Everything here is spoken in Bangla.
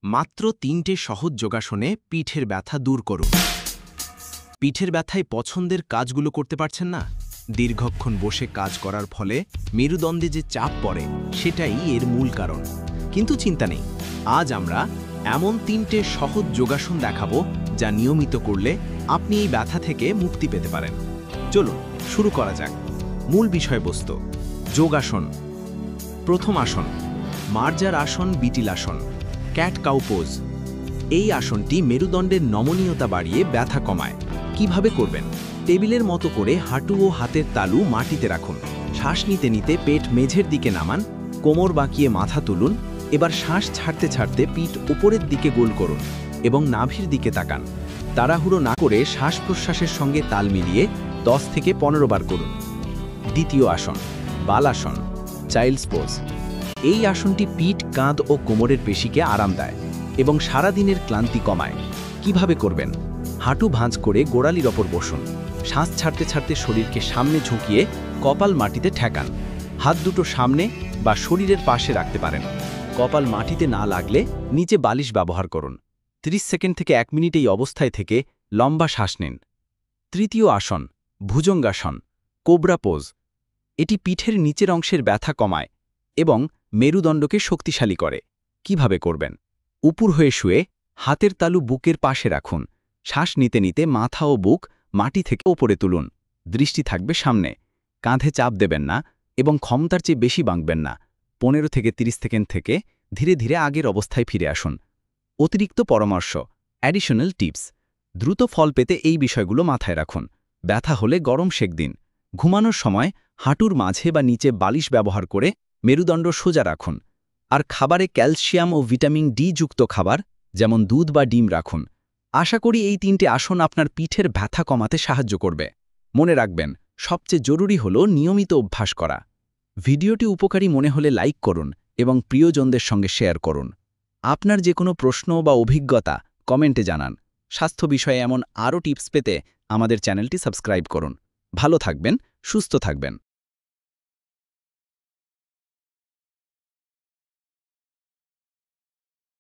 মাত্র ৩টে সহজ যোগাসনে পিঠের ব্যথা দূর করুন। পিঠের ব্যথায় পছন্দের কাজগুলো করতে পারছেন না? দীর্ঘক্ষণ বসে কাজ করার ফলে মেরুদণ্ডে যে চাপ পড়ে সেটাই এর মূল কারণ। কিন্তু চিন্তা নেই, আজ আমরা এমন ৩টে সহজ যোগাসন দেখাবো যা নিয়মিত করলে আপনি এই ব্যথা থেকে মুক্তি পেতে পারেন। চলুন শুরু করা যাক। মূল বিষয়বস্তু: যোগাসন। প্রথম আসন, মার্জার আসন, বিটিল আসন, ক্যাট কাউ পোজ। এই আসনটি মেরুদণ্ডের নমনীয়তা বাড়িয়ে ব্যথা কমায়। কিভাবে করবেন? টেবিলের মতো করে হাঁটু ও হাতের তালু মাটিতে রাখুন। শ্বাস নিতে নিতে পেট মেঝের দিকে নামান, কোমর বাঁকিয়ে মাথা তুলুন। এবার শ্বাস ছাড়তে ছাড়তে পিঠ উপরের দিকে গোল করুন এবং নাভির দিকে তাকান। তাড়াহুড়ো না করে শ্বাস প্রশ্বাসের সঙ্গে তাল মিলিয়ে 10 থেকে 15 বার করুন। দ্বিতীয় আসন, বালাসন, চাইল্ডস পোজ। এই আসনটি পিঠ, কাঁধ ও কোমরের পেশিকে আরাম দেয় এবং সারাদিনের ক্লান্তি কমায়। কিভাবে করবেন? হাঁটু ভাঁজ করে গোড়ালির ওপর বসুন। শ্বাস ছাড়তে ছাড়তে শরীরকে সামনে ঝুঁকিয়ে কপাল মাটিতে ঠেকান। হাত দুটো সামনে বা শরীরের পাশে রাখতে পারেন। কপাল মাটিতে না লাগলে নিচে বালিশ ব্যবহার করুন। 30 সেকেন্ড থেকে 1 মিনিট এই অবস্থায় থেকে লম্বা শ্বাস নিন। তৃতীয় আসন, ভুজঙ্গাসন, কোবরা পোজ। এটি পিঠের নিচের অংশের ব্যথা কমায় এবং মেরুদণ্ডকে শক্তিশালী করে। কিভাবে করবেন? উপর হয়ে শুয়ে হাতের তালু বুকের পাশে রাখুন। শ্বাস নিতে নিতে মাথা ও বুক মাটি থেকে ওপরে তুলুন। দৃষ্টি থাকবে সামনে। কাঁধে চাপ দেবেন না এবং ক্ষমতার চেয়ে বেশি বাঁকবেন না। 15 থেকে 30 সেকেন্ড থেকে ধীরে ধীরে আগের অবস্থায় ফিরে আসুন। অতিরিক্ত পরামর্শ, অ্যাডিশনাল টিপস। দ্রুত ফল পেতে এই বিষয়গুলো মাথায় রাখুন। ব্যথা হলে গরম সেক দিন। ঘুমানোর সময় হাঁটুর মাঝে বা নিচে বালিশ ব্যবহার করে মেরুদণ্ড সোজা রাখুন। আর খাবারে ক্যালসিয়াম ও ভিটামিন ডি যুক্ত খাবার যেমন দুধ বা ডিম রাখুন। আশা করি এই 3টে আসন আপনার পিঠের ব্যথা কমাতে সাহায্য করবে। মনে রাখবেন, সবচেয়ে জরুরি হলো নিয়মিত অভ্যাস করা। ভিডিওটি উপকারী মনে হলে লাইক করুন এবং প্রিয়জনদের সঙ্গে শেয়ার করুন। আপনার যে কোনো প্রশ্ন বা অভিজ্ঞতা কমেন্টে জানান। স্বাস্থ্য বিষয়ে এমন আরও টিপস পেতে আমাদের চ্যানেলটি সাবস্ক্রাইব করুন। ভালো থাকবেন, সুস্থ থাকবেন।